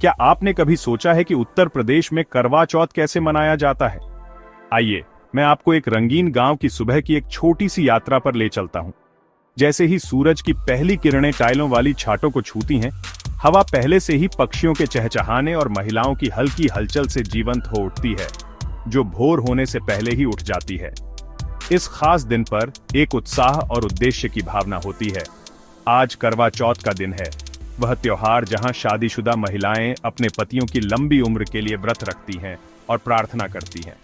क्या आपने कभी सोचा है कि उत्तर प्रदेश में करवा चौथ कैसे मनाया जाता है? आइए, मैं आपको एक रंगीन गांव की सुबह की एक छोटी सी यात्रा पर ले चलता हूं। जैसे ही सूरज की पहली किरणें टाइलों वाली छातों को छूती हैं, हवा पहले से ही पक्षियों के चहचहाने और महिलाओं की हल्की हलचल से जीवंत हो उठती है, जो भोर होने से पहले ही उठ जाती है। इस खास दिन पर एक उत्साह और उद्देश्य की भावना होती है। आज करवा चौथ का दिन है, वह त्योहार जहां शादीशुदा महिलाएं अपने पतियों की लंबी उम्र के लिए व्रत रखती हैं और प्रार्थना करती हैं।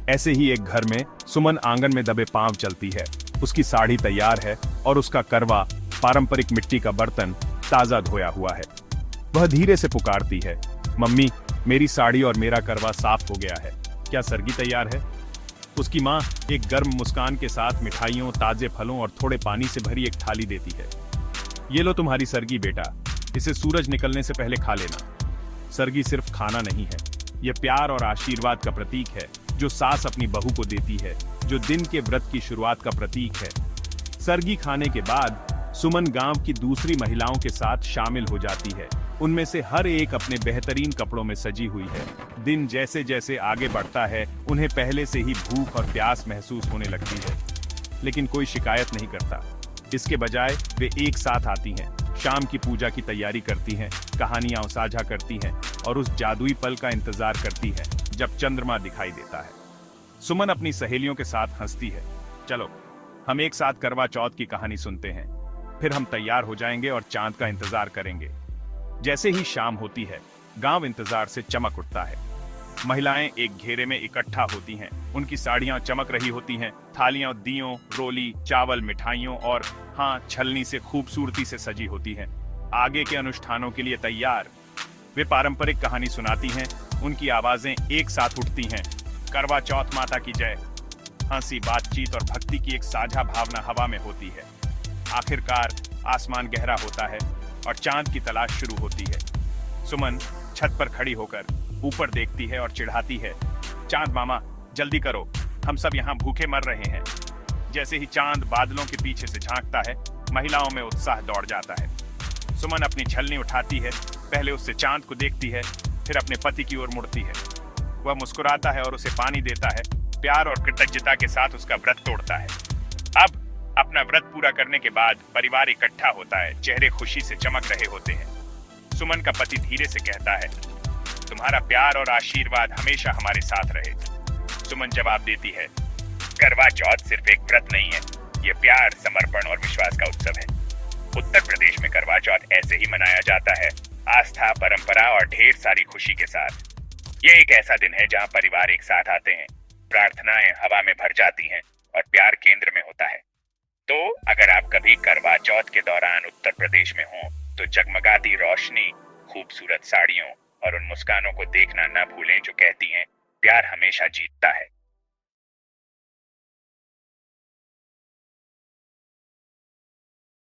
ऐसे ही एक घर में सुमन आंगन में दबे पांव चलती है। उसकी साड़ी तैयार है और उसका करवा, पारंपरिक मिट्टी का बर्तन, ताजा धोया हुआ है। वह धीरे से पुकारती है, मम्मी, मेरी साड़ी और मेरा करवा साफ हो गया है, क्या सरगी तैयार है? उसकी माँ एक गर्म मुस्कान के साथ मिठाइयों, ताजे फलों और थोड़े पानी से भरी एक थाली देती है। ये लो तुम्हारी सरगी बेटा, इसे सूरज निकलने से पहले खा लेना। सरगी सिर्फ खाना नहीं है, यह प्यार और आशीर्वाद का प्रतीक है, जो सास अपनी बहू को देती है, जो दिन के व्रत की शुरुआत का प्रतीक है। सरगी खाने के बाद सुमन गांव की दूसरी महिलाओं के साथ शामिल हो जाती है। उनमें से हर एक अपने बेहतरीन कपड़ों में सजी हुई है। दिन जैसे जैसे आगे बढ़ता है, उन्हें पहले से ही भूख और प्यास महसूस होने लगती है, लेकिन कोई शिकायत नहीं करता। इसके बजाय वे एक साथ आती हैं, शाम की पूजा की तैयारी करती हैं, कहानियां साझा करती हैं और उस जादुई पल का इंतजार करती हैं जब चंद्रमा दिखाई देता है। सुमन अपनी सहेलियों के साथ हंसती है, चलो हम एक साथ करवा चौथ की कहानी सुनते हैं, फिर हम तैयार हो जाएंगे और चांद का इंतजार करेंगे। जैसे ही शाम होती है, गांव इंतजार से चमक उठता है। महिलाएं एक घेरे में इकट्ठा होती हैं, उनकी साड़ियां चमक रही होती हैं, थालियां दियों, रोली, चावल, मिठाइयों और हाँ, छलनी से खूबसूरती से सजी होती हैं। आगे के अनुष्ठानों के लिए तैयार। वे पारंपरिक कहानी सुनाती हैं, उनकी आवाजें एक साथ उठती हैं, करवा चौथ माता की जय। हंसी, बातचीत और भक्ति की एक साझा भावना हवा में होती है। आखिरकार आसमान गहरा होता है और चांद की तलाश शुरू होती है। सुमन छत पर खड़ी होकर ऊपर देखती है और चिढ़ाती है, चांद मामा जल्दी करो, हम सब यहाँ भूखे मर रहे हैं। जैसे ही चांद बादलों के पीछे से झांकता है, महिलाओं में उत्साह दौड़ जाता है। सुमन अपनी छलनी उठाती है, पहले उससे चांद को देखती है, फिर अपने पति की ओर मुड़ती है। वह मुस्कुराता है और उसे पानी देता है, प्यार और कृतज्ञता के साथ उसका व्रत तोड़ता है। अब अपना व्रत पूरा करने के बाद परिवार इकट्ठा होता है, चेहरे खुशी से चमक रहे होते हैं। सुमन का पति धीरे से कहता है, तुम्हारा प्यार और आशीर्वाद हमेशा हमारे साथ रहे। सुमन जवाब देती है, करवा चौथ सिर्फ एक व्रत नहीं है, ये प्यार, समर्पण और विश्वास का उत्सव है। उत्तर प्रदेश में करवा चौथ ऐसे ही मनाया जाता है, आस्था, परंपरा और ढेर सारी खुशी के साथ। ये एक ऐसा दिन है जहाँ परिवार एक साथ आते हैं, प्रार्थनाएं हवा में भर जाती हैं और प्यार केंद्र में होता है। तो अगर आप कभी करवा चौथ के दौरान उत्तर प्रदेश में हो, तो जगमगाती रोशनी, खूबसूरत साड़ियों और उन मुस्कानों को देखना न भूलें जो कहती हैं, प्यार हमेशा जीतता है।